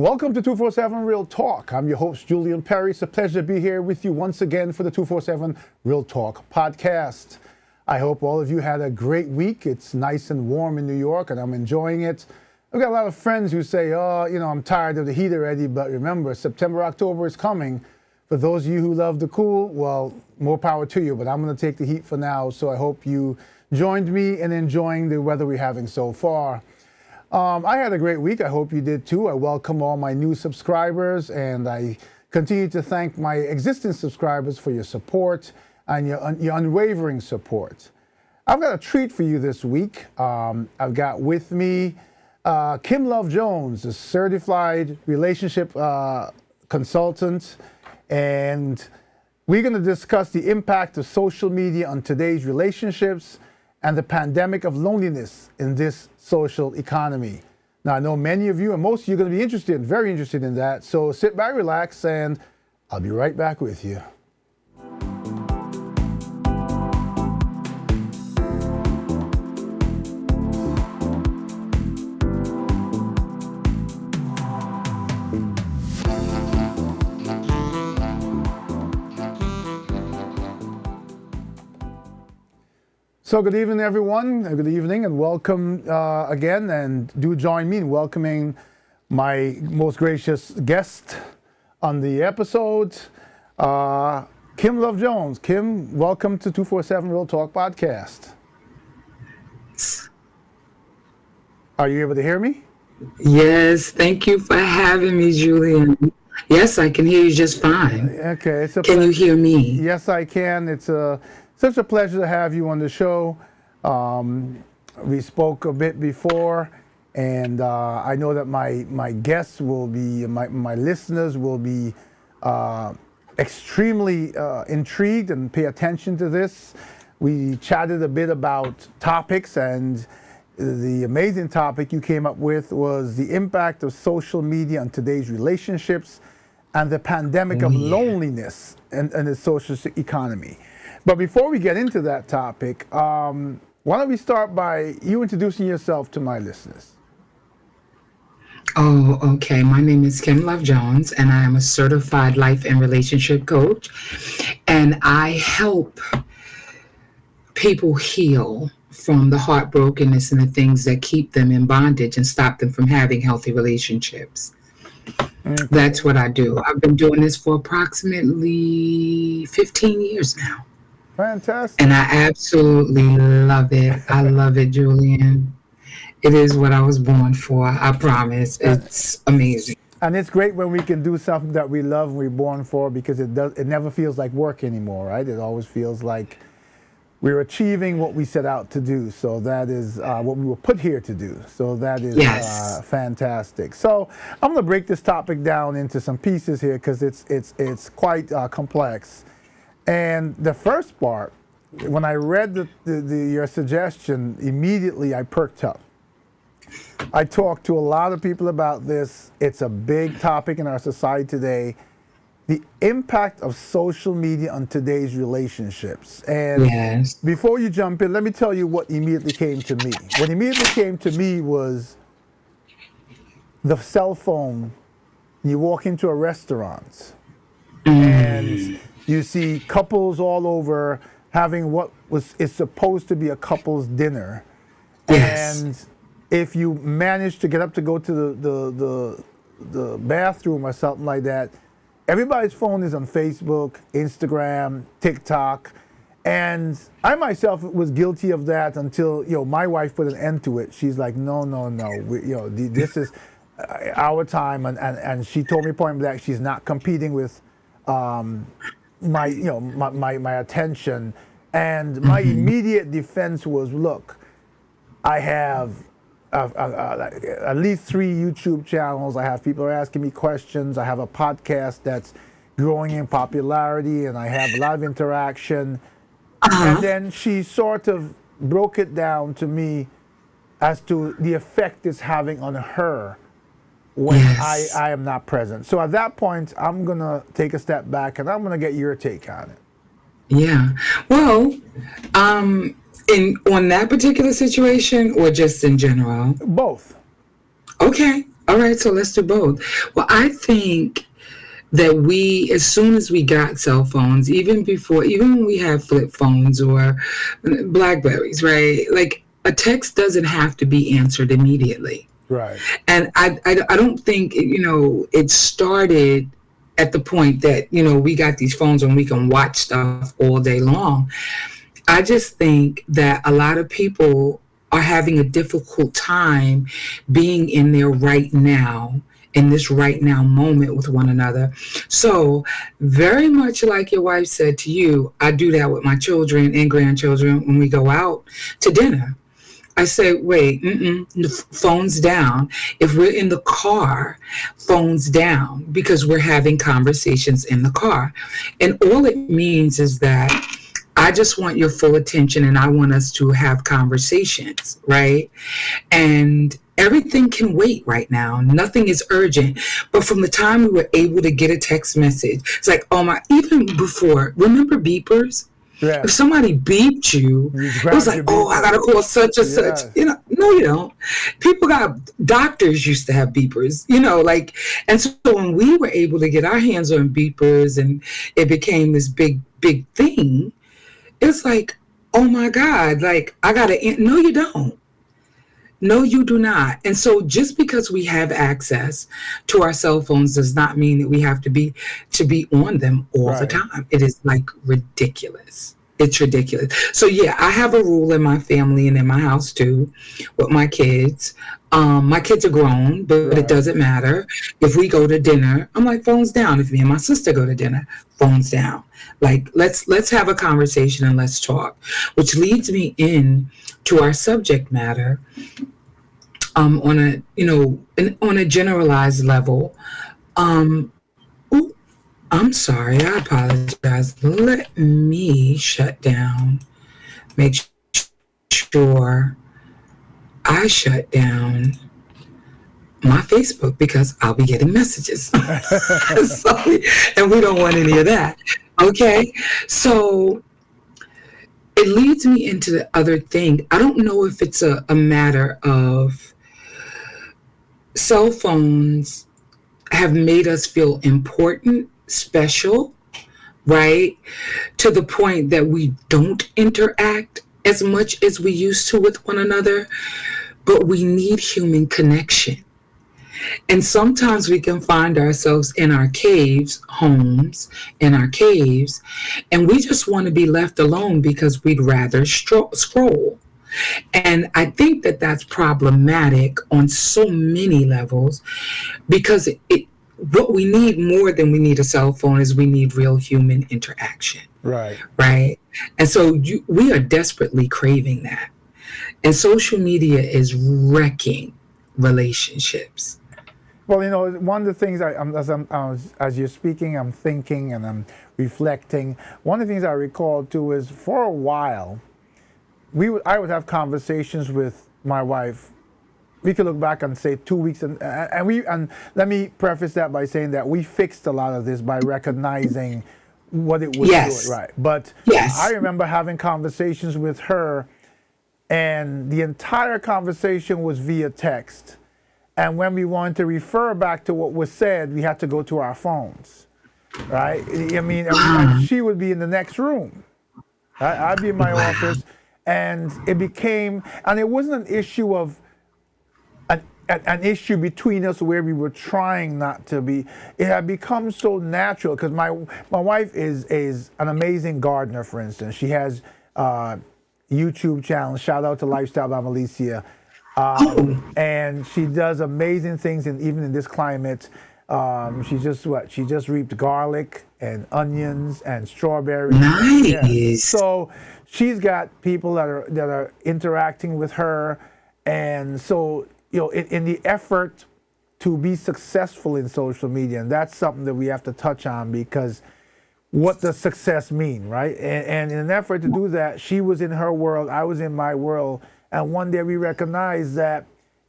Welcome to 247 Real Talk. I'm your host, Julian Perry. It's a pleasure to be here with you once again for the 247 Real Talk podcast. I hope all of you had a great week. It's nice and warm in New York, and I'm enjoying it. I've got a lot of friends who say, I'm tired of the heat already, but remember, September, October is coming. For those of you who love the cool, well, more power to you, but I'm going to take the heat for now, so I hope you joined me in enjoying the weather we're having so far. I had a great week. I hope you did too. I welcome all my new subscribers, and I continue to thank my existing subscribers for your support and your unwavering support. I've got a treat for you this week. I've got with me Kim Love Jones, a certified relationship consultant, and we're going to discuss the impact of social media on today's relationships and the pandemic of loneliness in this social economy. Now, I know many of you and most of you are going to be very interested in that. So sit back, relax, and I'll be right back with you. So good evening, everyone. Good evening and welcome again. And do join me in welcoming my most gracious guest on the episode, Kim Love Jones. Kim, welcome to 247 Real Talk podcast. Are you able to hear me? Yes, thank you for having me, Julian. Yes, I can hear you just fine. Okay. Can you hear me? Yes, I can. It's such a pleasure to have you on the show. We spoke a bit before, and I know that my guests will be, my listeners will be extremely intrigued and pay attention to this. We chatted a bit about topics, and the amazing topic you came up with was the impact of social media on today's relationships and the pandemic of loneliness and the social economy. But before we get into that topic, why don't we start by you introducing yourself to my listeners? Oh, okay. My name is Kim Love Jones, and I am a certified life and relationship coach. And I help people heal from the heartbrokenness and the things that keep them in bondage and stop them from having healthy relationships. Okay. That's what I do. I've been doing this for approximately 15 years now. Fantastic. And I absolutely love it. I love it, Julian. It is what I was born for. I promise. It's amazing. And it's great when we can do something that we love and we're born for, because it never feels like work anymore, right? It always feels like we're achieving what we set out to do. So that is what we were put here to do. So that is fantastic. So I'm going to break this topic down into some pieces here, because it's quite complex. And the first part, when I read your suggestion, immediately I perked up. I talked to a lot of people about this. It's a big topic in our society today. The impact of social media on today's relationships. And before you jump in, let me tell you what immediately came to me. What immediately came to me was the cell phone. You walk into a restaurant and you see couples all over having what is supposed to be a couple's dinner. Yes. And if you manage to get up to go to the bathroom or something like that, everybody's phone is on Facebook, Instagram, TikTok. And I myself was guilty of that until, my wife put an end to it. She's like, no. This is our time. And she told me point blank, she's not competing with my attention. And my immediate defense was, look, I have at least 3 YouTube channels. I have people asking me questions. I have a podcast that's growing in popularity, and I have a lot of interaction. And then she sort of broke it down to me as to the effect it's having on her when I am not present. So at that point, I'm going to take a step back, and I'm going to get your take on it. Yeah. Well, on that particular situation, or just in general? Both. Okay. All right, so let's do both. Well, I think that we, as soon as we got cell phones, even when we have flip phones or Blackberries, right? Like a text doesn't have to be answered immediately. Right. And I don't think, it started at the point that, we got these phones and we can watch stuff all day long. I just think that a lot of people are having a difficult time being in there right now, in this right now moment with one another. So, very much like your wife said to you, I do that with my children and grandchildren when we go out to dinner. I say, wait, phones down. If we're in the car, phones down, because we're having conversations in the car. And all it means is that I just want your full attention and I want us to have conversations, right? And everything can wait right now. Nothing is urgent. But from the time we were able to get a text message, it's like, oh my, even before, remember beepers? Yeah. If somebody beeped you, You it was grab like, your oh, I beeper. gotta call such and such. Yeah. No, you don't. Doctors used to have beepers, like, and so when we were able to get our hands on beepers and it became this big, big thing, it's like, oh my God, like I gotta, no, you don't. No, you do not. And so just because we have access to our cell phones does not mean that we have to be on them all the Right. time. It is like ridiculous. It's ridiculous. So yeah, I have a rule in my family and in my house too with my kids. My kids are grown, but it Right. doesn't matter. If we go to dinner, I'm like phones down. If me and my sister go to dinner, phones down. Like let's have a conversation and let's talk. Which leads me in to our subject matter, on a generalized level. Um, ooh, I'm sorry, I apologize. Let me shut down. Make sure I shut down my Facebook because I'll be getting messages. So, and we don't want any of that. Okay, so it leads me into the other thing. I don't know if it's a matter of cell phones have made us feel important, special, right? To the point that we don't interact as much as we used to with one another, but we need human connection. And sometimes we can find ourselves in our caves, homes, in our caves, and we just want to be left alone because we'd rather scroll. And I think that that's problematic on so many levels because what we need more than we need a cell phone is we need real human interaction, Right. right? And so we are desperately craving that. And social media is wrecking relationships. Well, one of the things as you're speaking, I'm thinking and I'm reflecting. One of the things I recall too is for a while, I would have conversations with my wife. We could look back and say 2 weeks, and let me preface that by saying that we fixed a lot of this by recognizing what it was Yes. doing, right? But I Yes. remember having conversations with her, and the entire conversation was via text. And when we wanted to refer back to what was said, we had to go to our phones, right? I mean, and she would be in the next room. I'd be in my office, and it wasn't an issue of an issue between us where we were trying not to be. It had become so natural because my wife is an amazing gardener. For instance, she has YouTube channel. Shout out to Lifestyle by Alicia. And she does amazing things, and even in this climate, she just reaped garlic and onions and strawberries. Yeah. Nice. So she's got people that are interacting with her, and so in the effort to be successful in social media, and that's something that we have to touch on because what does success mean, right? And in an effort to do that, she was in her world, I was in my world. And one day we recognized that,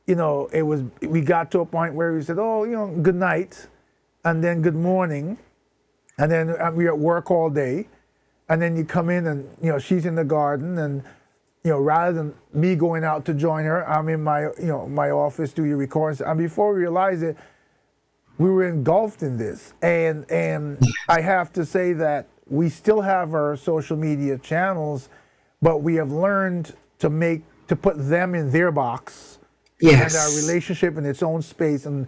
we got to a point where we said, oh, good night, and then good morning, and then we're at work all day, and then you come in and, she's in the garden, and rather than me going out to join her, I'm in my, my office doing recordings. And before we realized it, we were engulfed in this. And I have to say that we still have our social media channels, but we have learned to put them in their box. Yes. And our relationship in its own space, and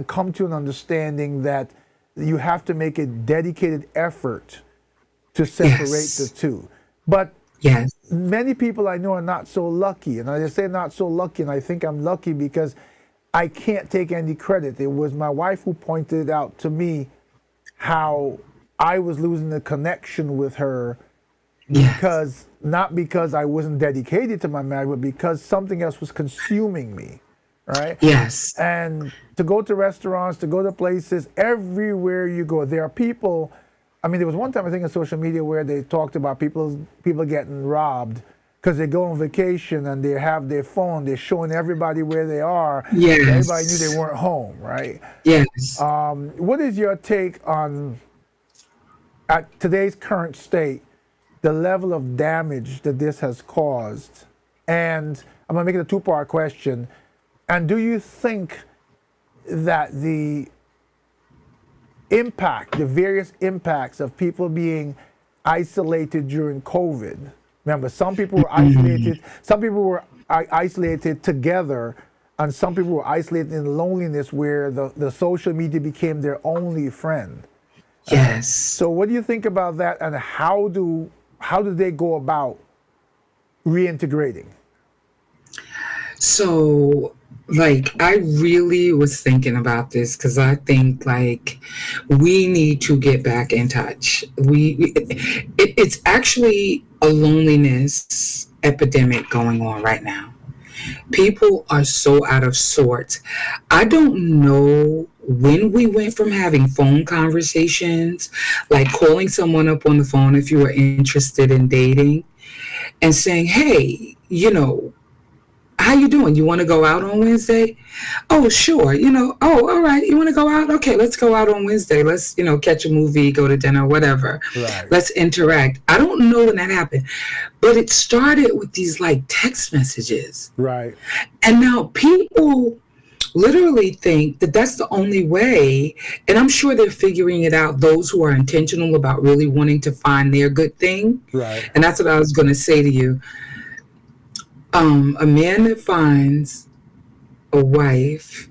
come to an understanding that you have to make a dedicated effort to separate the two. But Yes. many people I know are not so lucky. And I just say not so lucky, and I think I'm lucky because I can't take any credit. It was my wife who pointed out to me how I was losing the connection with her because not because I wasn't dedicated to my marriage, but because something else was consuming me, right? Yes. And to go to restaurants, to go to places, everywhere you go, there are people. I mean, there was one time I think on social media where they talked about people getting robbed because they go on vacation and they have their phone, they're showing everybody where they are. Yes. Everybody knew they weren't home, right? Yes. What is your take on, at today's current state, the level of damage that this has caused? And I'm gonna make it a two-part question. And do you think that the various impacts of people being isolated during COVID, remember, some people were isolated, some people were isolated together, and some people were isolated in loneliness where the social media became their only friend. Yes. So what do you think about that, and how do they go about reintegrating? So, I really was thinking about this because I think we need to get back in touch. It's actually a loneliness epidemic going on right now. People are so out of sorts. I don't know when we went from having phone conversations, like calling someone up on the phone if you were interested in dating and saying, hey, how you doing? You want to go out on Wednesday? Oh, sure. Oh, all right. You want to go out? Okay, let's go out on Wednesday. Let's, catch a movie, go to dinner, whatever. Right. Let's interact. I don't know when that happened, but it started with these text messages. Right. And now people literally think that that's the only way. And I'm sure they're figuring it out, those who are intentional about really wanting to find their good thing. Right. And that's what I was going to say to you. A man that finds a wife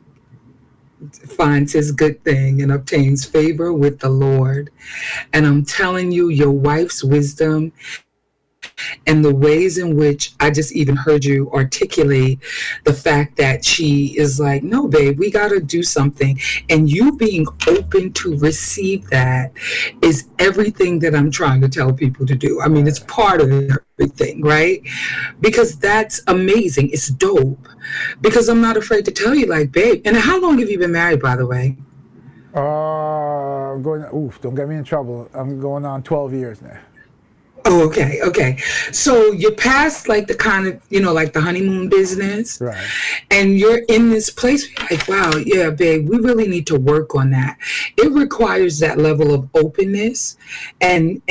finds his good thing and obtains favor with the Lord. And I'm telling you, your wife's wisdom and the ways in which I just even heard you articulate the fact that she is like, no, babe, we got to do something. And you being open to receive that is everything that I'm trying to tell people to do. I mean, it's part of everything, right? Because that's amazing. It's dope. Because I'm not afraid to tell you, babe. And how long have you been married, by the way? Don't get me in trouble. I'm going on 12 years now. Oh, okay. So you're past the kind of, the honeymoon business. Right. And you're in this place wow, yeah, babe, we really need to work on that. It requires that level of openness and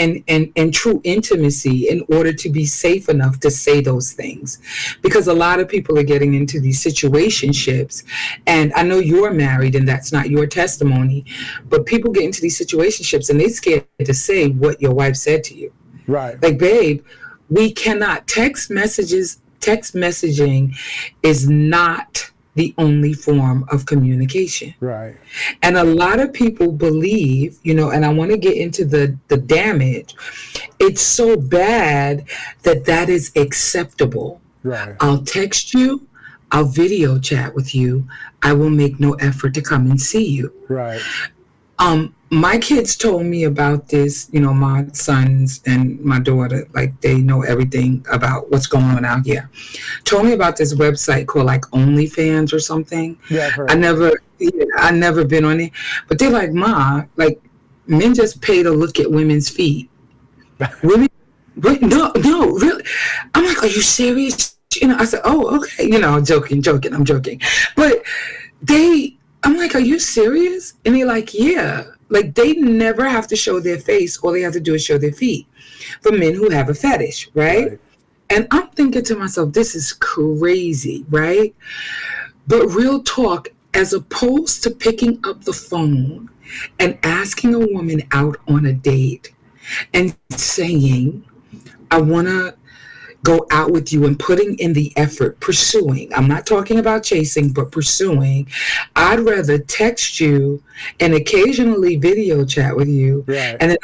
true intimacy in order to be safe enough to say those things. Because a lot of people are getting into these situationships, and I know you're married and that's not your testimony, but people get into these situationships and they're scared to say what your wife said to you. Right. Babe, we cannot text messaging is not the only form of communication. Right. And a lot of people believe, and I want to get into the damage. It's so bad that is acceptable. Right. I'll text you. I'll video chat with you. I will make no effort to come and see you. Right. My kids told me about this, my sons and my daughter, they know everything about what's going on out here. Told me about this website called OnlyFans or something. Yeah, I've heard. I never been on it, but they're like, Ma, men just pay to look at women's feet. Really? No, really. I'm like, are you serious? I said, oh, okay. I'm joking. But I'm like, are you serious? And they're like, yeah. They never have to show their face. All they have to do is show their feet for men who have a fetish, right? And I'm thinking to myself, this is crazy, right? But real talk, as opposed to picking up the phone and asking a woman out on a date and saying, I want to go out with you, and putting in the effort, pursuing. I'm not talking about chasing, but pursuing. I'd rather text you and occasionally video chat with you, Right. and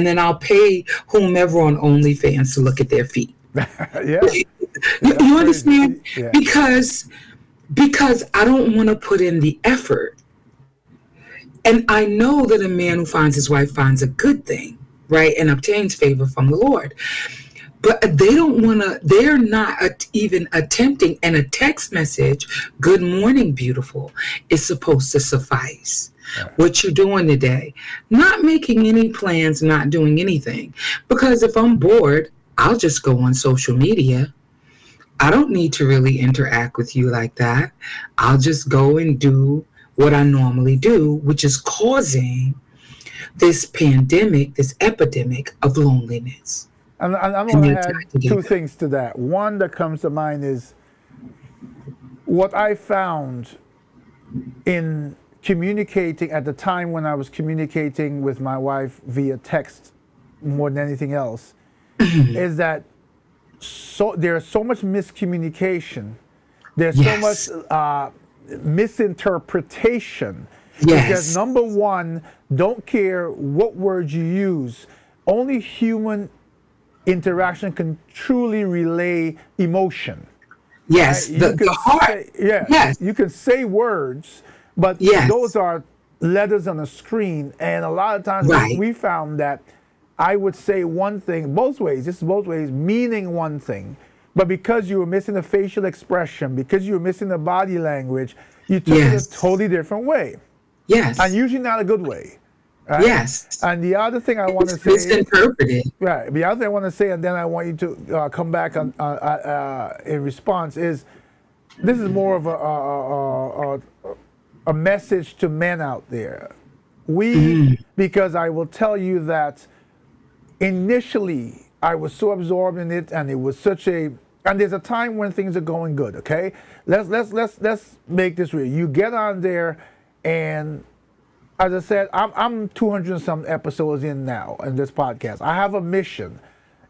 then I'll pay whomever on OnlyFans to look at their feet. Yeah. You understand? Yeah. Because I don't want to put in the effort. And I know that a man who finds his wife finds a good thing, right, and obtains favor from the Lord. But they're not even attempting, and a text message, good morning, beautiful, is supposed to suffice. Right. What you doing today? Not making any plans, not doing anything. Because if I'm bored, I'll just go on social media. I don't need to really interact with you like that. I'll just go and do what I normally do, which is causing this pandemic, this epidemic of loneliness. And I'm going to add two things to that. One that comes to mind is what I found in communicating at the time when I was communicating with my wife via text more than anything else, is that there's so much miscommunication. There's so much misinterpretation. Yes. Because number one, don't care what words you use. Only human interaction can truly relay emotion. Yes, right? the heart. Yes. You can say words, but those are letters on a screen. And a lot of times we found that I would say one thing both ways. This is both ways, meaning one thing. But because you were missing the facial expression, because you were missing the body language, you took it a totally different way. Yes. And usually not a good way. Right? Yes. And the other thing I want to say misinterpreted. Right. The other thing I want to say, and then I want you to come back on in response, is this is more of a message to men out there. Because I will tell you that initially I was so absorbed in it, and it was and there's a time when things are going good. Okay, let's make this real. You get on there, and as I said, I'm 200 and some episodes in now in this podcast. I have a mission.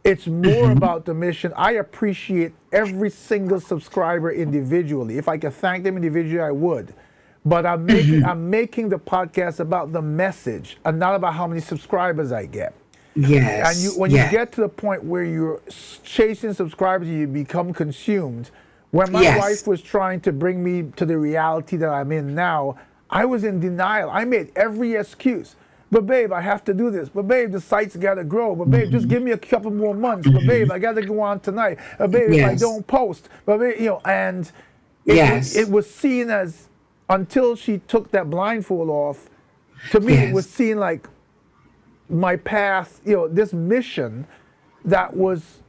It's more about the mission. I appreciate every single subscriber individually. If I could thank them individually, I would. But I'm making the podcast about the message and not about how many subscribers I get. Yes. And when you get to the point where you're chasing subscribers, you become consumed. When my wife was trying to bring me to the reality that I'm in now, I was in denial. I made every excuse. But babe, I have to do this. But babe, the site's got to grow. But babe, just give me a couple more months. But babe, I got to go on tonight. But babe, if I don't post. But babe, and it was seen as, until she took that blindfold off, to me it was seen like my path, this mission that was,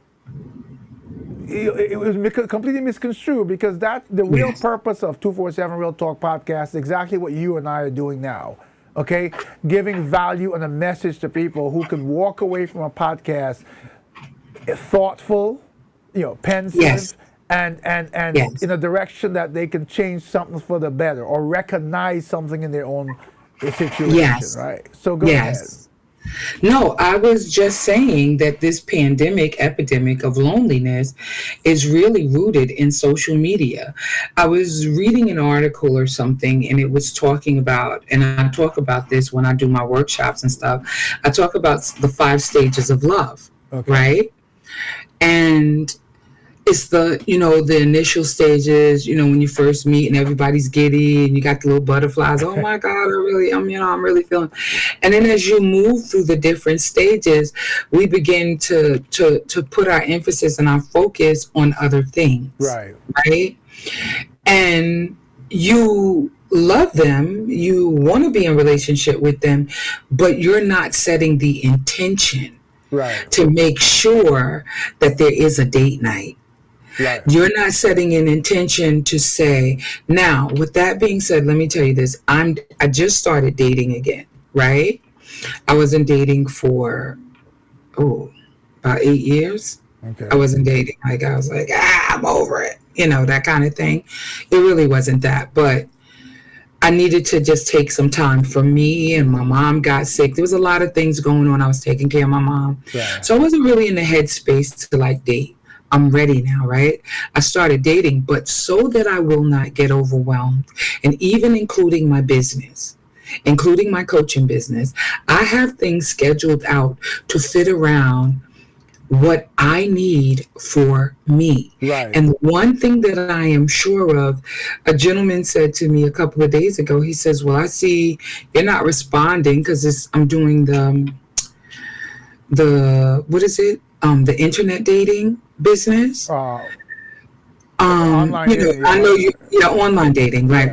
it was completely misconstrued, because the real purpose of 247 Real Talk Podcast is exactly what you and I are doing now. Okay, giving value and a message to people who can walk away from a podcast thoughtful, pensive, and in a direction that they can change something for the better or recognize something in their own situation. Right. So go ahead. No, I was just saying that this epidemic of loneliness is really rooted in social media. I was reading an article or something, and it was talking about, and I talk about this when I do my workshops and stuff, I talk about the 5 stages of love, right? And it's the initial stages, when you first meet and everybody's giddy and you got the little butterflies. Oh my God, I'm really feeling. And then as you move through the different stages, we begin to put our emphasis and our focus on other things. Right. Right. And you love them, you want to be in relationship with them, but you're not setting the intention to make sure that there is a date night. Right. You're not setting an intention to say, now, with that being said, let me tell you this. I just started dating again, right? I wasn't dating for, about 8 years. Okay. I wasn't dating. Like I was like, I'm over it. That kind of thing. It really wasn't that. But I needed to just take some time for me, and my mom got sick. There was a lot of things going on. I was taking care of my mom. Right. So I wasn't really in the headspace to like date. I'm ready now, right? I started dating, but so that I will not get overwhelmed, and even including my business, including my coaching business, I have things scheduled out to fit around what I need for me. Right. And the one thing that I am sure of, a gentleman said to me a couple of days ago, he says, well, I see you're not responding because I'm doing what is it? The internet dating business. Online dating, I know online dating. Right.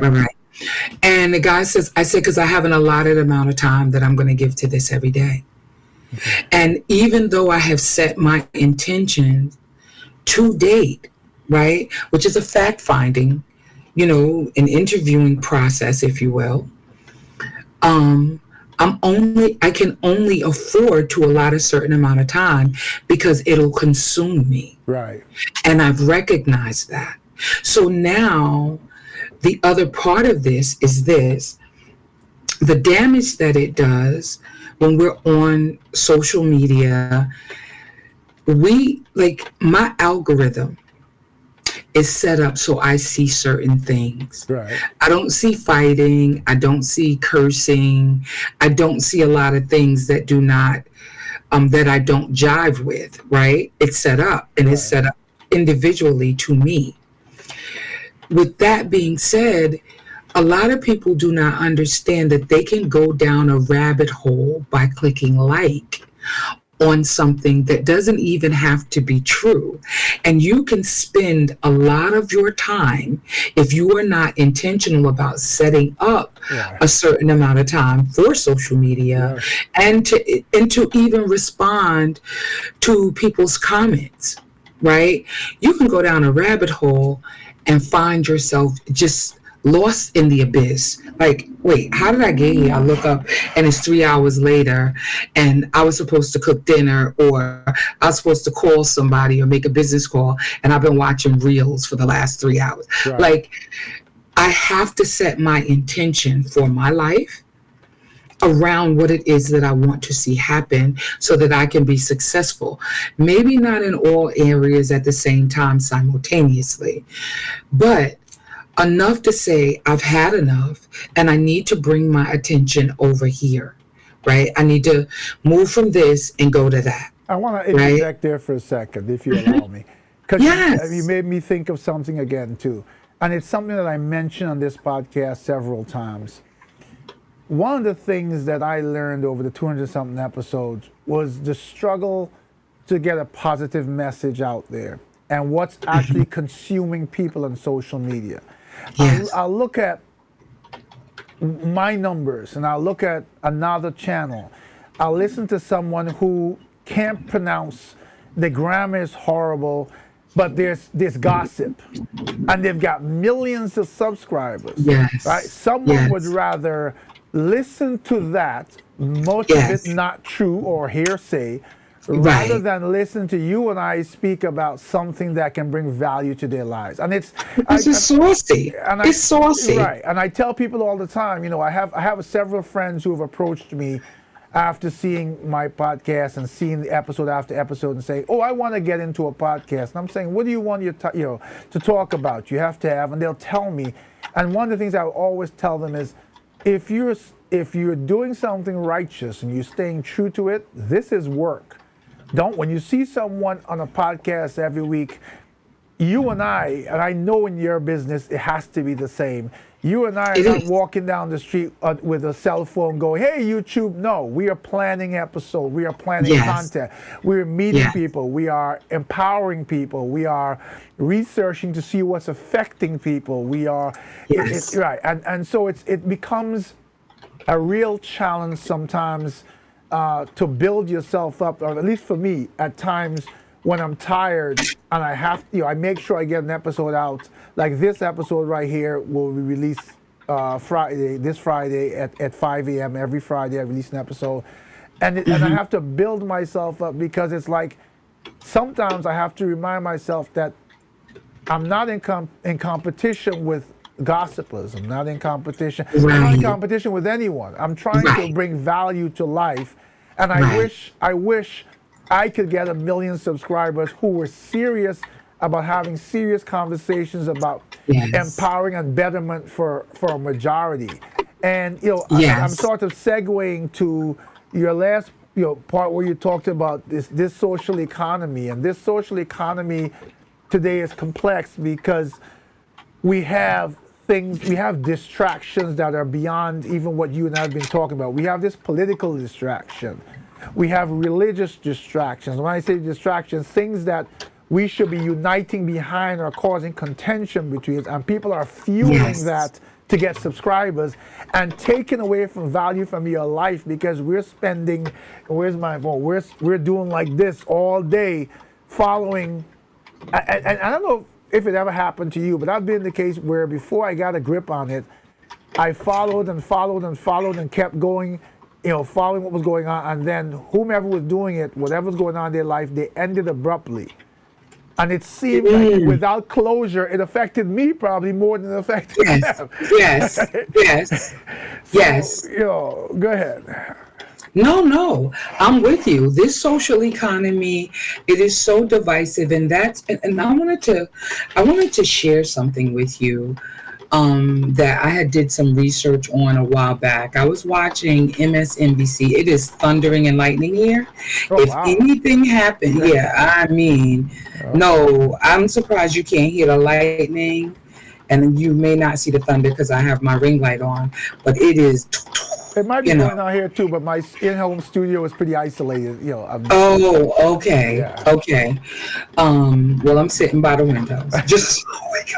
And the guy says, I said, because I have an allotted amount of time that I'm going to give to this every day. Okay. And even though I have set my intentions to date, right, which is a fact finding, an interviewing process, if you will, I can only afford to allot a certain amount of time because it'll consume me. Right. And I've recognized that. So now the other part of this is the damage that it does when we're on social media. My algorithm is set up so I see certain things. Right. I don't see fighting. I don't see cursing. I don't see a lot of things that do not, that I don't jive with, right? It's set up, and it's set up individually to me. With that being said, a lot of people do not understand that they can go down a rabbit hole by clicking like on something that doesn't even have to be true. And you can spend a lot of your time, if you are not intentional about setting up a certain amount of time for social media and to even respond to people's comments, right? You can go down a rabbit hole and find yourself just lost in the abyss. Like, wait, how did I get here? I look up and it's 3 hours later and I was supposed to cook dinner, or I was supposed to call somebody or make a business call, and I've been watching reels for the last 3 hours. Right. Like, I have to set my intention for my life around what it is that I want to see happen so that I can be successful. Maybe not in all areas at the same time simultaneously, but enough to say I've had enough and I need to bring my attention over here, right? I need to move from this and go to that. I want to interject there for a second, if you allow me. Because you made me think of something again, too. And it's something that I mentioned on this podcast several times. One of the things that I learned over the 200-something episodes was the struggle to get a positive message out there and what's actually consuming people on social media. Yes. I'll look at my numbers and I'll look at another channel. I'll listen to someone who can't pronounce, the grammar is horrible, but there's gossip, and they've got millions of subscribers. Yes. Right? Someone would rather listen to that, most of it not true or hearsay, rather than listen to you and I speak about something that can bring value to their lives. And it's saucy. It's saucy. Right. And I tell people all the time, I have several friends who have approached me after seeing my podcast and seeing the episode after episode and saying, I want to get into a podcast. And I'm saying, what do you want to talk about? You have to have, and they'll tell me. And one of the things I always tell them is, if you're doing something righteous and you're staying true to it, this is work. When you see someone on a podcast every week, you and I know in your business it has to be the same. You and I are not walking down the street with a cell phone going, hey, YouTube. No, we are planning episodes. We are planning content. We're meeting people. We are empowering people. We are researching to see what's affecting people. We are, right. And so it becomes a real challenge sometimes to build yourself up, or at least for me, at times when I'm tired and I have, I make sure I get an episode out. Like this episode right here will be released this Friday at 5 a.m. Every Friday I release an episode. And I have to build myself up, because it's like sometimes I have to remind myself that I'm not in competition with gossipers. I'm not in competition. I'm not in Right. competition with anyone. I'm trying to Right. bring value to life, and Right. I wish I could get 1 million subscribers who were serious about having serious conversations about Yes. empowering and betterment for a majority. And I'm Yes. sort of segueing to your last part where you talked about this social economy, and this social economy today is complex because we have we have distractions that are beyond even what you and I have been talking about. We have this political distraction. We have religious distractions. When I say distractions, things that we should be uniting behind are causing contention between us, and people are fueling Yes. that to get subscribers and taking away from value from your life because we're spending, where's my phone? We're doing like this all day following. And I don't know if it ever happened to you, but I've been in the case where before I got a grip on it, I followed and followed and followed and kept going, following what was going on. And then whomever was doing it, whatever was going on in their life, they ended abruptly. And it seemed like without closure, it affected me probably more than it affected Yes. them. Yes. Yes. Yes. So, go ahead. No, no, I'm with you. This social economy, it is so divisive, and and I wanted to share something with you that I had did some research on a while back. I was watching MSNBC. It is thundering and lightning here. Oh, If wow. anything happened, yeah, I mean, no, I'm surprised you can't hear the lightning, and you may not see the thunder because I have my ring light on, but it is. It might be You know. going on here too, but my in-home studio is pretty isolated. Oh, okay, Yeah. okay. Well, I'm sitting by the windows. Just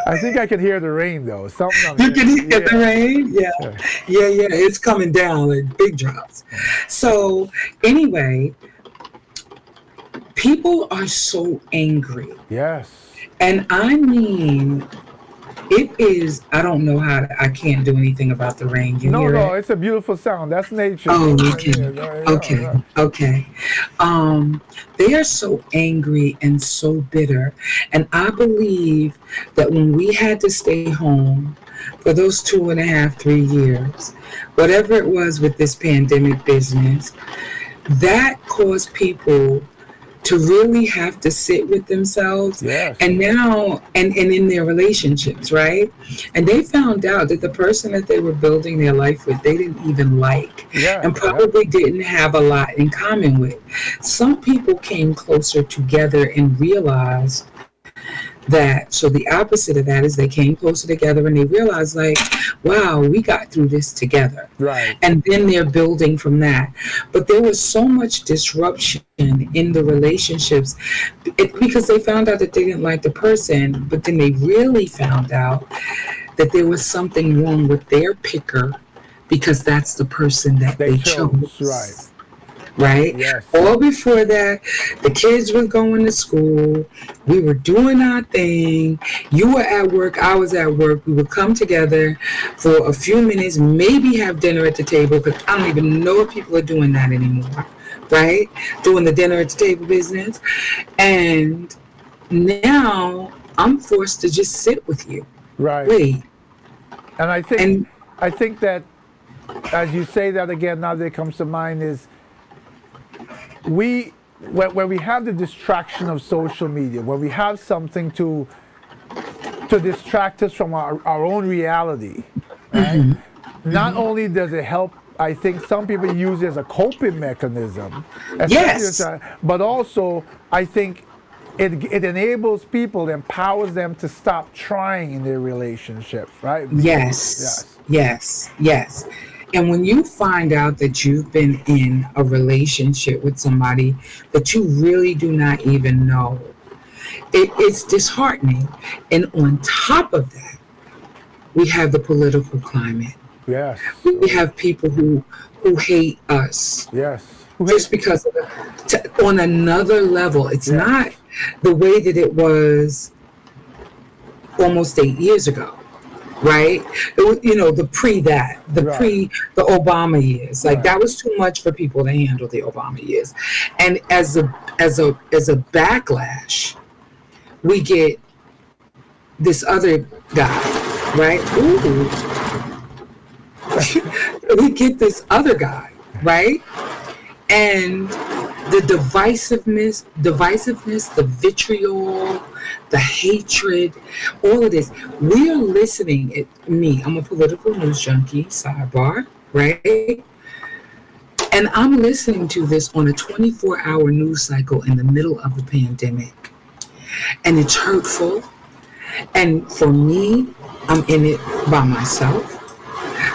I think I can hear the rain though. Something on you can here. hear the rain. Yeah, yeah. It's coming down like big drops. So anyway, people are so angry, Yes. and I mean, it is. I don't know I can't do anything about the rain. You No, hear no, it? it's a beautiful sound. That's nature. Oh, Yeah, okay, yeah, okay, yeah. okay. They are so angry and so bitter. And I believe that when we had to stay home for those 2.5, 3 years, whatever it was with this pandemic business, that caused people to really have to sit with themselves Yes. and now and in their relationships, right? And they found out that the person that they were building their life with, they didn't even like Yeah. and probably didn't have a lot in common with. Some people came closer together and realized that. So the opposite of that is they came closer together and they realized, like, wow, we got through this together. Right. And then they're building from that. But there was so much disruption in the relationships because they found out that they didn't like the person, but then they really found out that there was something wrong with their picker because that's the person that They they chose. chose. Right? Yes. All before that, the kids were going to school. We were doing our thing. You were at work. I was at work. We would come together for a few minutes, maybe have dinner at the table, because I don't even know if people are doing that anymore. Right? Doing the dinner at the table business. And now I'm forced to just sit with you. Right. Wait. And I And think that as you say that again, now that comes to mind is when we have the distraction of social media, when we have something to distract us from our own reality, right? Not only does it help, I think some people use it as a coping mechanism, Yes. but also I think it enables people, empowers them to stop trying in their relationship, right? Yes. And when you find out that you've been in a relationship with somebody that you really do not even know, it's disheartening. And on top of that, we have the political climate. Yes. We have people who hate us Yes. just because of on another level. It's Yes. not the way that it was almost 8 years ago. right? It was, the pre that, the Right. pre the Obama years. Like Right. that was too much for people to handle the Obama years. And as a backlash, we get this other guy, right? Ooh. We get this other guy, right? And the divisiveness, the vitriol, the hatred, all of this. We are listening. I'm a political news junkie, sidebar, right? And I'm listening to this on a 24-hour news cycle in the middle of a pandemic. And it's hurtful. And for me, I'm in it by myself.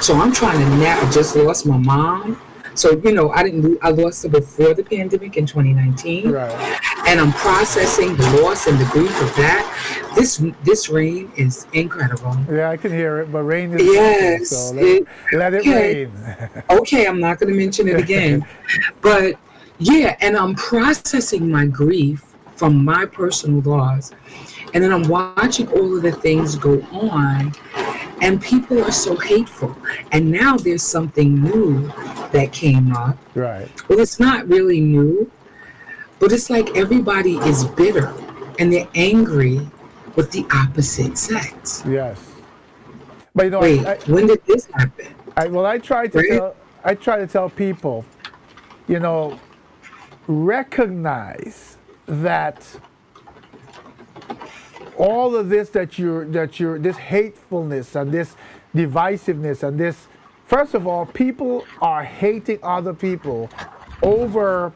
So I'm trying to I just lost my mom. So, I lost her before the pandemic in 2019. Right. And I'm processing the loss and the grief of that. This rain is incredible. Yeah, I can hear it, but rain is Yes. so let it Okay. rain. Okay, I'm not going to mention it again. But yeah, and I'm processing my grief from my personal loss. And then I'm watching all of the things go on. And people are so hateful. And now there's something new that came up. Right. Well, it's not really new, but it's like everybody is bitter and they're angry with the opposite sex. Yes. But Wait, when did this happen? I try to tell people, recognize that all of this this hatefulness and this divisiveness and this, first of all, people are hating other people over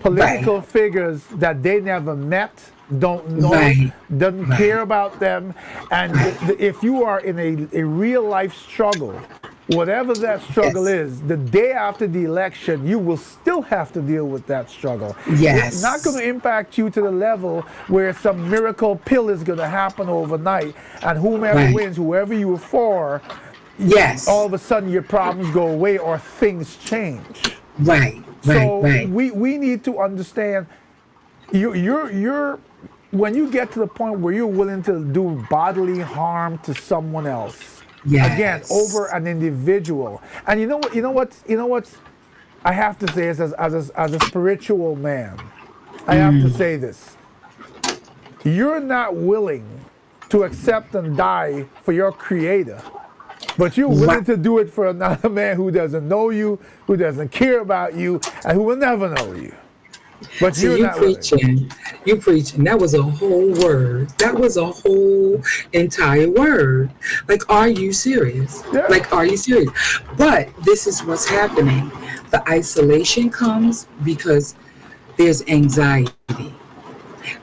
political figures that they never met, don't know, doesn't care about them. And if you are in a real life struggle, whatever that struggle is, the day after the election, you will still have to deal with that struggle. Yes. It's not going to impact you to the level where some miracle pill is going to happen overnight, and whomever wins, whoever you were for, all of a sudden your problems go away or things change. Right. So we need to understand you're when you get to the point where you're willing to do bodily harm to someone else, again, over an individual. And you know what I have to say is, as a spiritual man, I have to say this. You're not willing to accept and die for your creator, but you're willing to do it for another man who doesn't know you, who doesn't care about you, and who will never know you. But so you preaching. That was a whole word. That was a whole entire word. Like, are you serious? Yeah. Like, are you serious? But this is what's happening. The isolation comes because there's anxiety.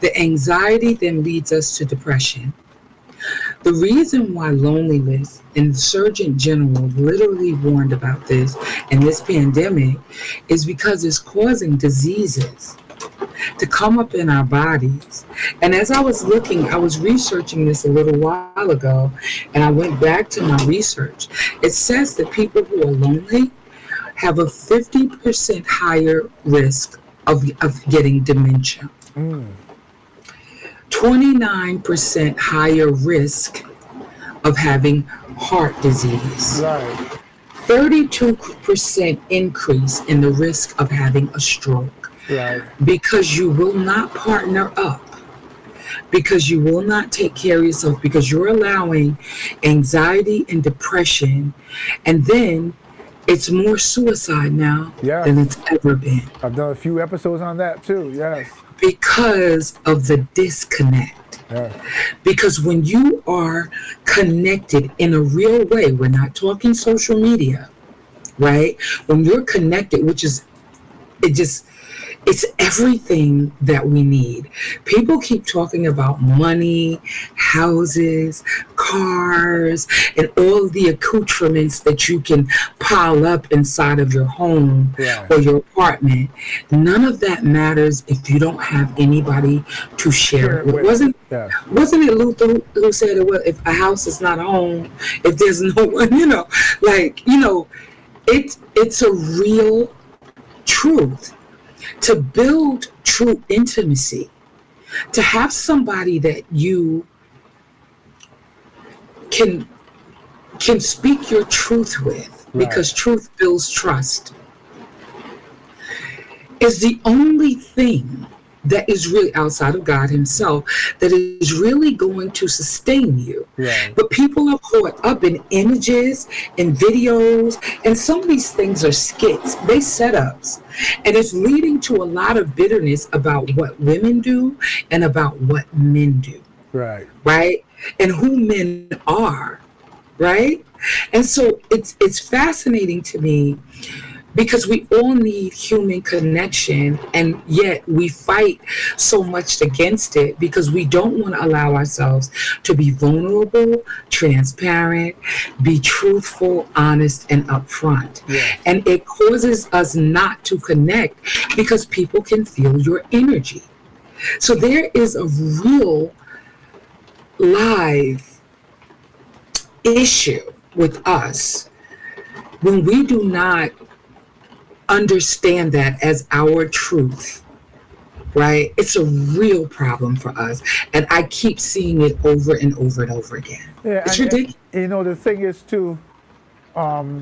The anxiety then leads us to depression. The reason why loneliness, and the Surgeon General literally warned about this in this pandemic, is because it's causing diseases to come up in our bodies. And as I was researching this a little while ago, and I went back to my research. It says that people who are lonely have a 50% higher risk of getting dementia. 29% higher risk of having heart disease. Right. 32% increase in the risk of having a stroke. Right. Because you will not partner up. Because you will not take care of yourself. Because you're allowing anxiety and depression. And then it's more suicide now than it's ever been. I've done a few episodes on that too, yes. Because of the disconnect. Yeah. Because when you are connected in a real way, we're not talking social media, right? When you're connected, it's everything that we need. People keep talking about money, houses, cars, and all the accoutrements that you can pile up inside of your home or your apartment. None of that matters if you don't have anybody to share it with. Wasn't it Luther who said, well, if a house is not a home, if there's no one, it's a real truth. To build true intimacy, to have somebody that you can can speak your truth with, because truth builds trust, is the only thing that is really outside of God himself that is really going to sustain you. Right. But people are caught up in images and videos, and some of these things are skits, they setups, and it's leading to a lot of bitterness about what women do and about what men do. Right? And who men are, right? And so it's fascinating to me, because we all need human connection, and yet we fight so much against it because we don't want to allow ourselves to be vulnerable, transparent, be truthful, honest, and upfront. Yeah. And it causes us not to connect because people can feel your energy. So there is a real live issue with us when we do not understand that as our truth, right? It's a real problem for us, and I keep seeing it over and over and over again. It's ridiculous. You know, the thing is too, I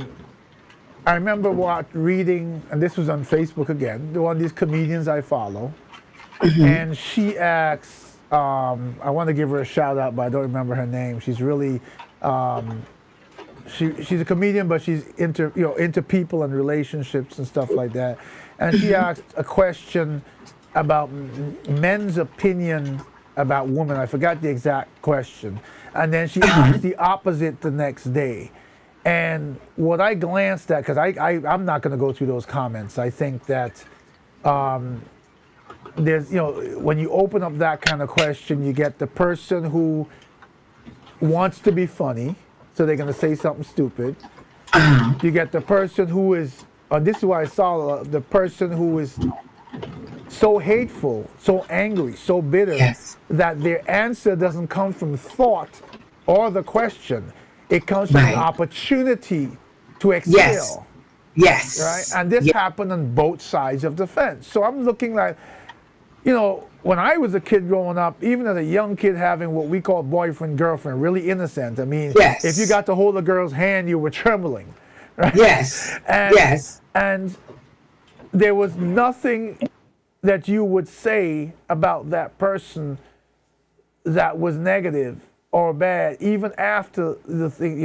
remember reading, and this was on Facebook again, one of these comedians I follow, and she asks, I want to give her a shout out, but I don't remember her name. She's really she's a comedian, but she's into people and relationships and stuff like that. And she asked a question about men's opinion about women. I forgot the exact question. And then she asked the opposite the next day. And what I glanced at, because I'm not going to go through those comments. I think that there's, when you open up that kind of question, you get the person who wants to be funny, so they're going to say something stupid. You get the person who is, this is why I saw the person who is so hateful, so angry, so bitter, that their answer doesn't come from thought or the question. It comes from an opportunity to excel. Yes. Right? And this happened on both sides of the fence. So I'm looking like, when I was a kid growing up, even as a young kid having what we call boyfriend, girlfriend, really innocent. I mean, if you got to hold a girl's hand, you were trembling. Right? And there was nothing that you would say about that person that was negative or bad, even after the thing,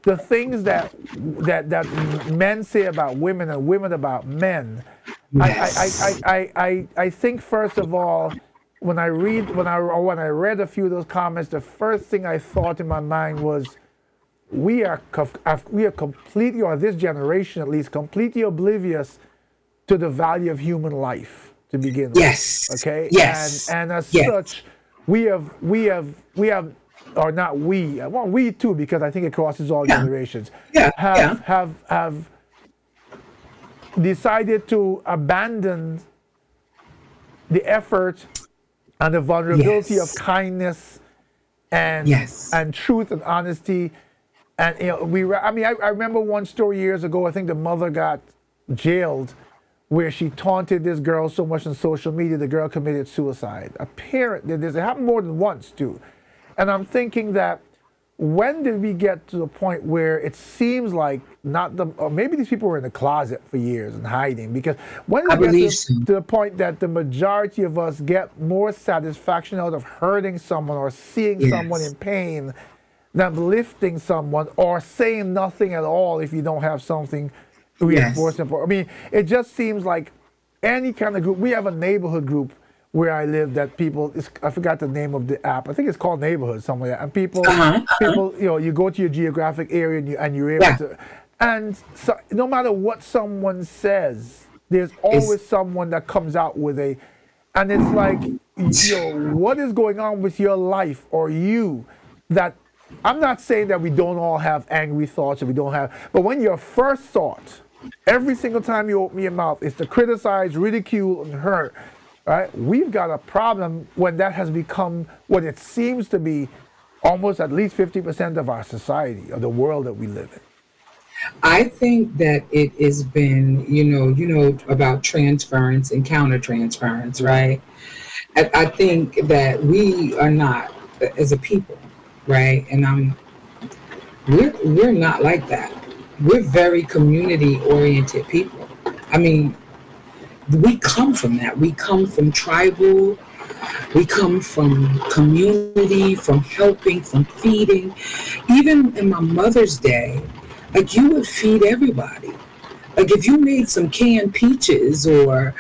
the things that men say about women and women about men. I think first of all, when I read a few of those comments, the first thing I thought in my mind was, we are completely, or this generation at least, completely oblivious to the value of human life to begin with. Okay. And as such, we have, or not we, well, we too, because I think it crosses all generations. Have decided to abandon the effort and the vulnerability of kindness and truth and honesty. And I remember one story years ago. I think the mother got jailed where she taunted this girl so much on social media, the girl committed suicide. Apparently, it happened more than once too. And I'm thinking that, when did we get to the point where it seems like or maybe these people were in the closet for years and hiding? Because when did we get to the point that the majority of us get more satisfaction out of hurting someone or seeing someone in pain than lifting someone or saying nothing at all if you don't have something reinforcing? I mean, it just seems like any kind of group. We have a neighborhood group where I live that people, I forgot the name of the app. I think it's called Neighborhood somewhere. And people, you go to your geographic area and you're able to, and so no matter what someone says, there's always someone that comes out with and it's like, what is going on with your life or you that, I'm not saying that we don't all have angry thoughts or we don't have, but when your first thought, every single time you open your mouth, is to criticize, ridicule, and hurt, right? We've got a problem when that has become what it seems to be almost at least 50% of our society or the world that we live in. I think that it has been, about transference and countertransference, right? I think that we are not, as a people, right? And We're not like that. We're very community oriented people. I mean, we come from that. We come from tribal. We come from community, from helping, from feeding. Even in my Mother's Day, like you would feed everybody. Like if you made some canned peaches or,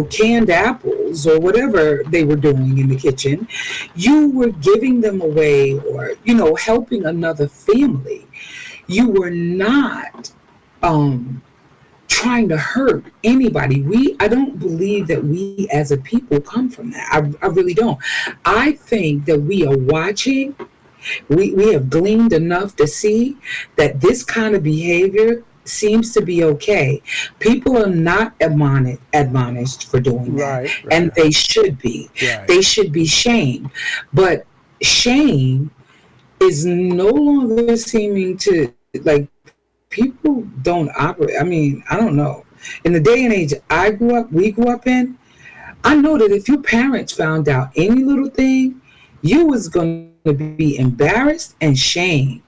canned apples or whatever they were doing in the kitchen, you were giving them away or, helping another family. You were not trying to hurt anybody. I don't believe that we as a people come from that. I really don't. I think that we are watching, we have gleaned enough to see that this kind of behavior seems to be okay. People are not admonished for doing that. Right. And they should be. Right. They should be shamed. But shame is no longer seeming to, like, people don't operate. I mean, I don't know. In the day and age we grew up in, I know that if your parents found out any little thing, you was going to be embarrassed and shamed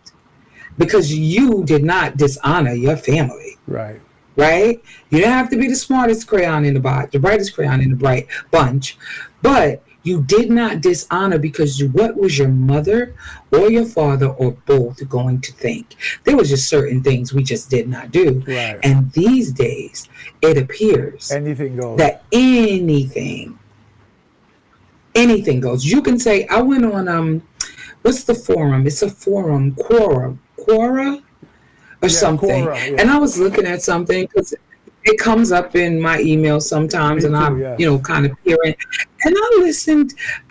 because you did not dishonor your family. Right. Right? You didn't have to be the smartest crayon in the box, the brightest crayon in the bright bunch, but you did not dishonor because what was your mother or your father or both going to think? There was just certain things we just did not do. Right. And these days, it appears Anything goes. that anything goes. You can say, I went on, what's the forum? It's a forum, Quora or something. Quora, yeah. And I was looking at something because it comes up in my email sometimes, Me and too, I'm, yeah. kind of hearing. And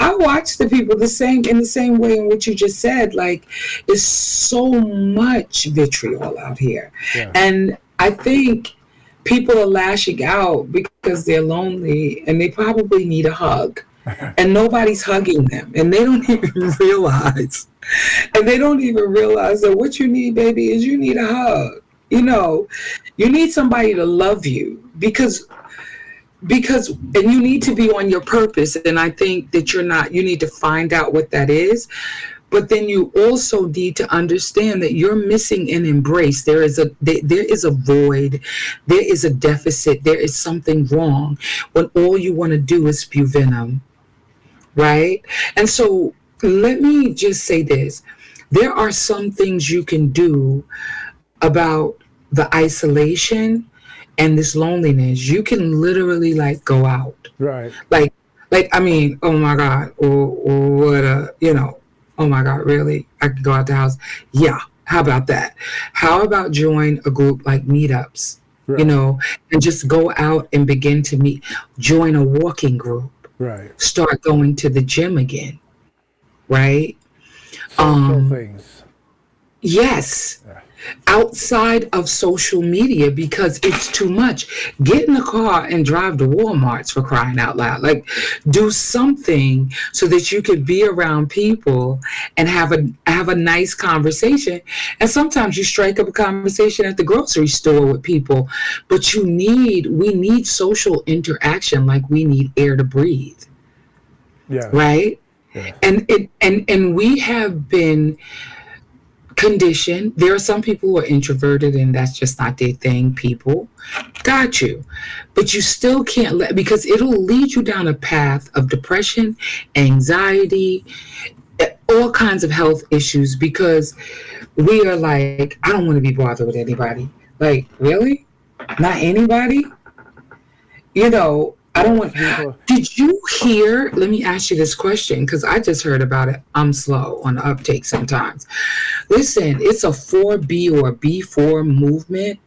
I watched the people in the same way in which you just said. Like, there's so much vitriol out here, Yeah. and I think people are lashing out because they're lonely and they probably need a hug, and nobody's hugging them, and they don't even realize. And they don't even realize that what you need, baby, is you need a hug. You need somebody to love you because and you need to be on your purpose. And I think that you need to find out what that is. But then you also need to understand that you're missing an embrace. There is a void. There is a deficit. There is something wrong when all you want to do is spew venom. Right? And so let me just say this. There are some things you can do about the isolation and this loneliness. You can literally go out. Right. Like, I mean, oh my God, oh my God, really? I can go out the house. Yeah. How about that? How about join a group like meetups, Right. and just go out and begin to meet, join a walking group, Right. start going to the gym again. Right? Social things. Yes. Yeah. Outside of social media, because it's too much. Get in the car and drive to Walmart's, for crying out loud. Like, do something so that you could be around people and have a nice conversation. And sometimes you strike up a conversation at the grocery store with people, but we need social interaction like we need air to breathe. Yeah. Right? Yeah. And we have been conditioned. There are some people who are introverted and that's just not their thing. People got you, but you still can't because it'll lead you down a path of depression, anxiety, all kinds of health issues, because we are like, I don't want to be bothered with anybody. Like, really? Not anybody? I don't want. Did you hear? Let me ask you this question because I just heard about it. I'm slow on the uptake sometimes. Listen, it's a 4B or B4 movement,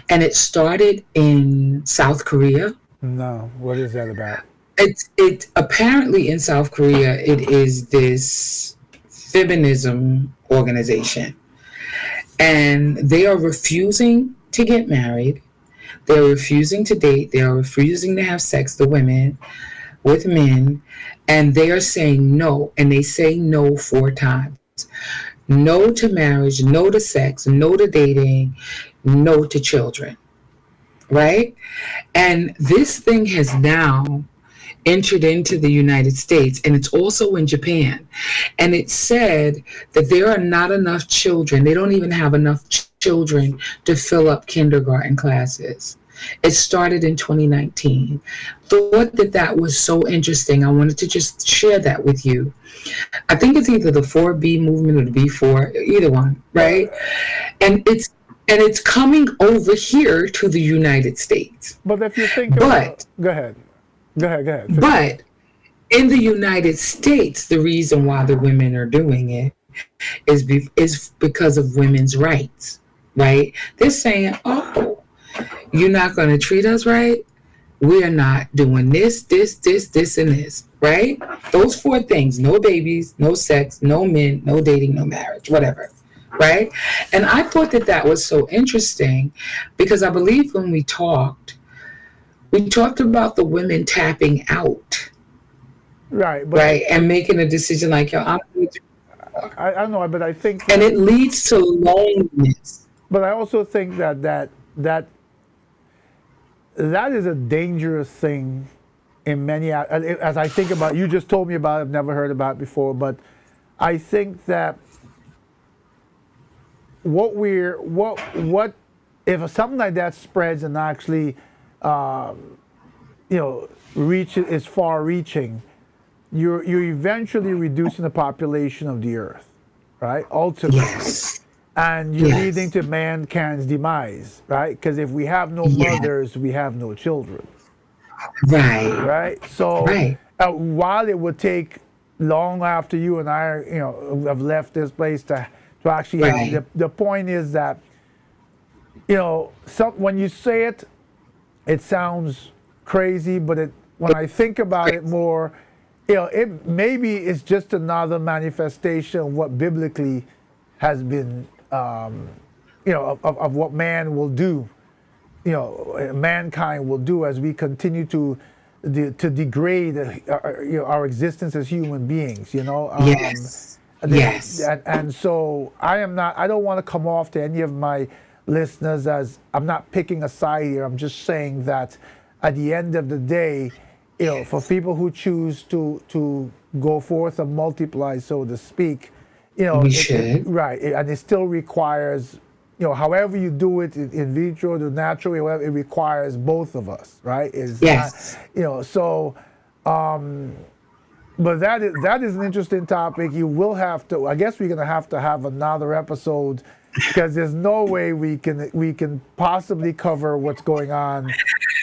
and it started in South Korea. No, what is that about? It apparently in South Korea it is this feminism organization, and they are refusing to get married. They're refusing to date. They are refusing to have sex, the women, with men. And they are saying no. And they say no 4 times. No to marriage, no to sex, no to dating, no to children. Right? And this thing has now entered into the United States, and it's also in Japan. And it said that there are not enough children. They don't even have enough children to fill up kindergarten classes. It started in 2019. Thought that that was so interesting. I wanted to just share that with you. I think it's either the 4B movement or the B4, either one, right? And it's coming over here to the United States. But if you think But go ahead. Go ahead. Finish. but in the United States, the reason why the women are doing it is because of women's rights, right? They're saying, "Oh, you're not going to treat us right. We are not doing this, and this, right? Those four things: no babies, no sex, no men, no dating, no marriage, whatever." Right? And I thought that that was so interesting because I believe when we talked about the women tapping out, Right, but right, and making a decision like, yo, I don't know, but I think, and it leads to loneliness. but I also think that is a dangerous thing in many. As I think about, you just told me about it, I've never heard about it before, but I think that what if something like that spreads and actually, reaches is far-reaching, you're eventually reducing the population of the earth, right? Ultimately. Yes. And you're Yes. leading to mankind's demise, right? Because if we have no Yeah. mothers, we have no children, Right. right? So Right. while it would take long after you and I, have left this place to actually, Right. the point is that, when you say it, it sounds crazy, but when I think about it more, it maybe it's just another manifestation of what biblically has been, of what man will do, mankind will do as we continue to degrade our existence as human beings. Yes. Yes. And so I don't want to come off to any of my listeners as I'm not picking a side here. I'm just saying that at the end of the day, for people who choose to go forth and multiply, so to speak, We should. right, and it still requires, however you do it, in vitro, the natural way, whatever, it requires both of us, right? It's Yes. not, so. But that is an interesting topic. You will have to. I guess we're gonna have to have another episode because there's no way we can possibly cover what's going on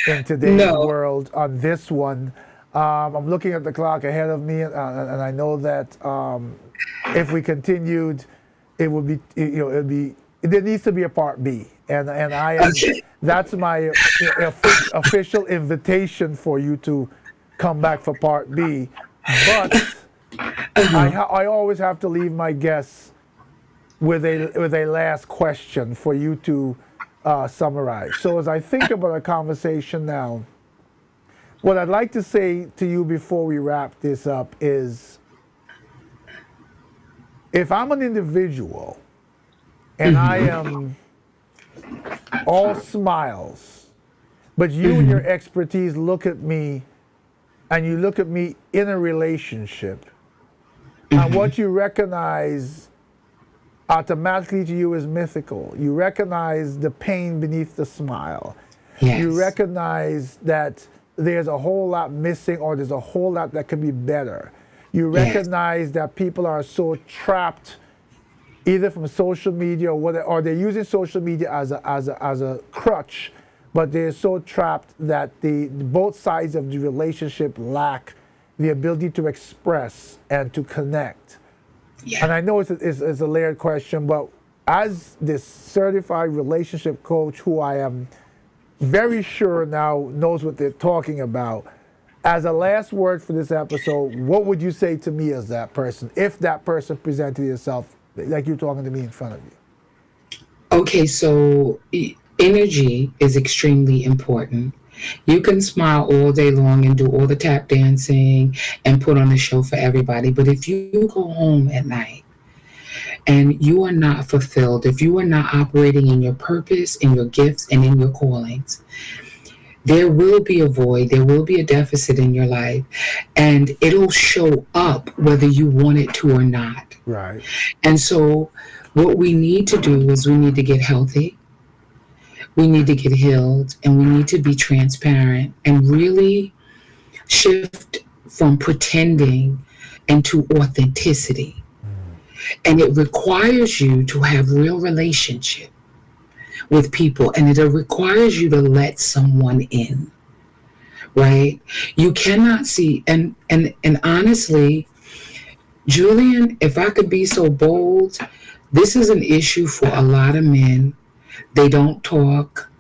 in today's No. world on this one. I'm looking at the clock ahead of me, and I know that if we continued, it would be there needs to be a part B, and I am Okay. that's my official invitation for you to come back for part B. But I always have to leave my guests with a last question for you to summarize. So as I think about our conversation now, what I'd like to say to you before we wrap this up is, if I'm an individual and I am all smiles, but you and your expertise look at me and you look at me in a relationship, and what you recognize automatically to you is mythical. You recognize the pain beneath the smile. Yes. You recognize that there's a whole lot missing, or there's a whole lot that can be better. You Yes. recognize that people are so trapped either from social media or they're using social media as a crutch, but they're so trapped that both sides of the relationship lack the ability to express and to connect. Yeah. And I know it's a layered question, but as this certified relationship coach, who I am very sure now knows what they're talking about, as a last word for this episode, what would you say to me as that person, if that person presented itself like you're talking to me in front of you? Okay, so energy is extremely important. You can smile all day long and do all the tap dancing and put on a show for everybody, but if you go home at night and you are not fulfilled, if you are not operating in your purpose, in your gifts, and in your callings, there will be a void, there will be a deficit in your life, and it'll show up whether you want it to or not. Right. And so, what we need to do is we need to get healthy, we need to get healed, and we need to be transparent and really shift from pretending into authenticity. And it requires you to have real relationship with people, and it requires you to let someone in, right? You cannot see, and honestly, Julian, if I could be so bold, this is an issue for a lot of men. They don't talk.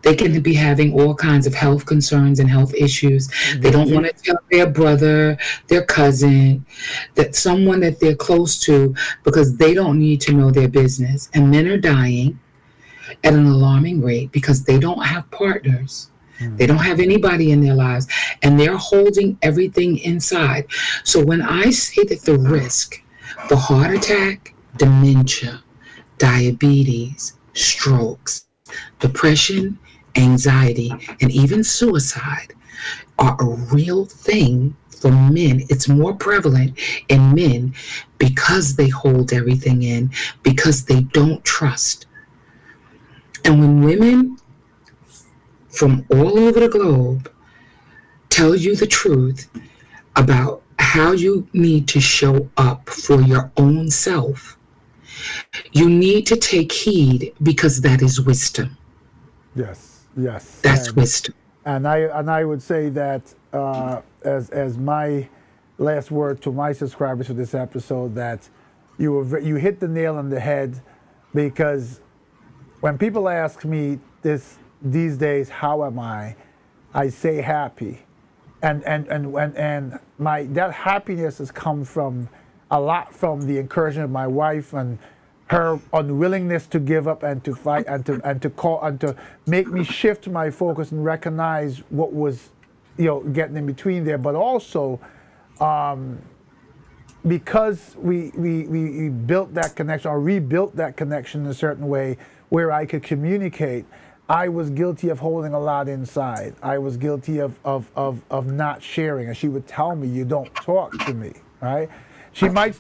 They can be having all kinds of health concerns and health issues. They don't want to tell their brother, their cousin, that someone that they're close to, because they don't need to know their business. And men are dying at an alarming rate because they don't have partners. They don't have anybody in their lives, and they're holding everything inside. So when I say that the risk, the heart attack, dementia, diabetes, strokes, depression, anxiety, and even suicide are a real thing for men. It's more prevalent in men because they hold everything in, because they don't trust. And when women from all over the globe tell you the truth about how you need to show up for your own self, you need to take heed, because that is wisdom. Yes. Yes. That's wisdom. And I would say that as my last word to my subscribers for this episode, that you hit the nail on the head, because when people ask me these days, how am I say happy, and my that happiness has come from a lot from the encouragement of my wife and her unwillingness to give up and to fight and to make me shift my focus and recognize what was getting in between there, but also because we built that connection or rebuilt that connection in a certain way where I could communicate. I was guilty of holding a lot inside. I was guilty of not sharing. And she would tell me, you don't talk to me, right? She might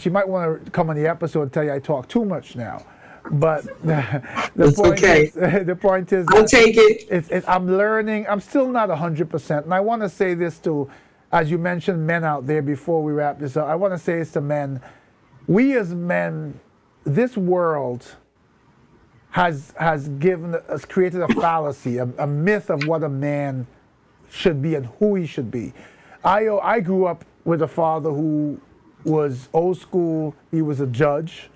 she might want to come on the episode and tell you I talk too much now. But the point is, I'll take it. I'm learning. I'm still not 100%. And I want to say this to, as you mentioned, men out there before we wrap this up. I want to say this to men. We as men, this world has created a fallacy, a myth of what a man should be and who he should be. I grew up with a father who was old school. He was a judge,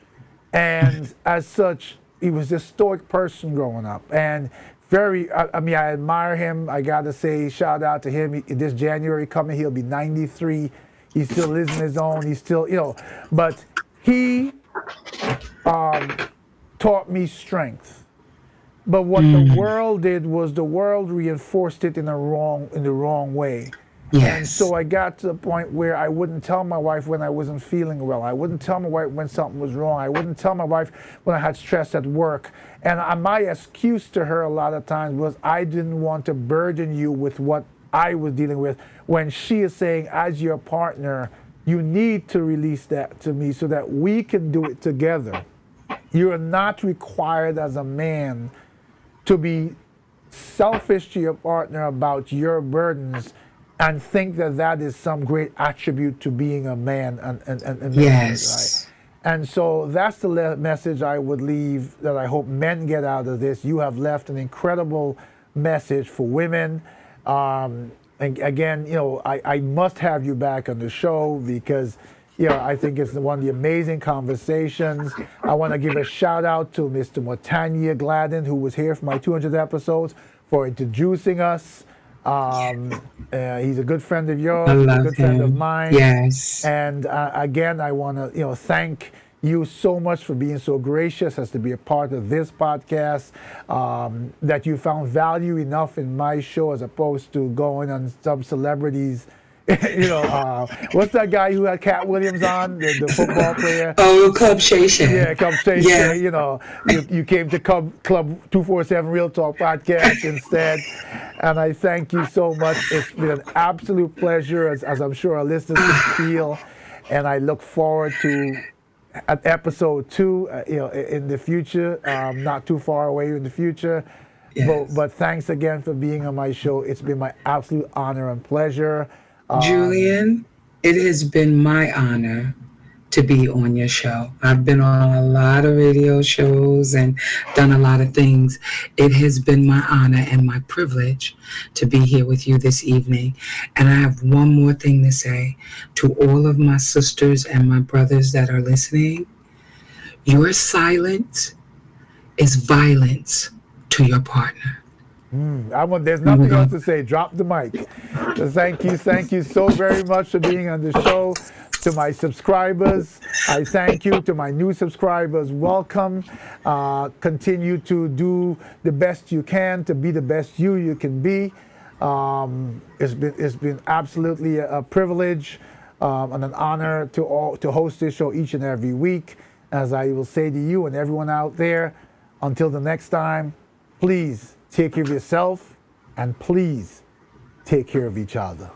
and as such, he was this stoic person growing up. And I admire him. I gotta say, shout out to him. This January coming, he'll be 93. He still lives in his own. He's still, but he taught me strength. But what the world did was the world reinforced it in the wrong way. Yes. And so I got to the point where I wouldn't tell my wife when I wasn't feeling well. I wouldn't tell my wife when something was wrong. I wouldn't tell my wife when I had stress at work. And my excuse to her a lot of times was I didn't want to burden you with what I was dealing with, when she is saying, as your partner, you need to release that to me so that we can do it together. You are not required as a man to be selfish to your partner about your burdens and think that is some great attribute to being a man and yes. Right? And so that's the message I would leave, that I hope men get out of this. You have left an incredible message for women. And again, I must have you back on the show because I think it's one of the amazing conversations. I want to give a shout out to Mr. Motanya Gladden, who was here for my 200th episodes, for introducing us. He's a good friend of yours, a good friend of mine. Yes. And again, I want to thank you so much for being so gracious as to be a part of this podcast, that you found value enough in my show as opposed to going on some celebrities' What's that guy who had Cat Williams on, the football player? Oh, Club Shay Shay. Yeah, come Shay Yeah. Shay, you came to Club 247 Real Talk podcast instead. And I thank you so much. It's been an absolute pleasure, as I'm sure our listeners can feel. And I look forward to an episode 2, in the future, not too far away in the future. Yes. But thanks again for being on my show. It's been my absolute honor and pleasure. Julian, it has been my honor to be on your show. I've been on a lot of radio shows and done a lot of things. It has been my honor and my privilege to be here with you this evening. And I have one more thing to say to all of my sisters and my brothers that are listening. Your silence is violence to your partner. There's nothing else to say. Drop the mic. So thank you so very much for being on the show. To my subscribers, I thank you. To my new subscribers, welcome. Continue to do the best you can to be the best you can be. It's been absolutely a privilege and an honor to host this show each and every week. As I will say to you and everyone out there, until the next time, please take care of yourself and please take care of each other.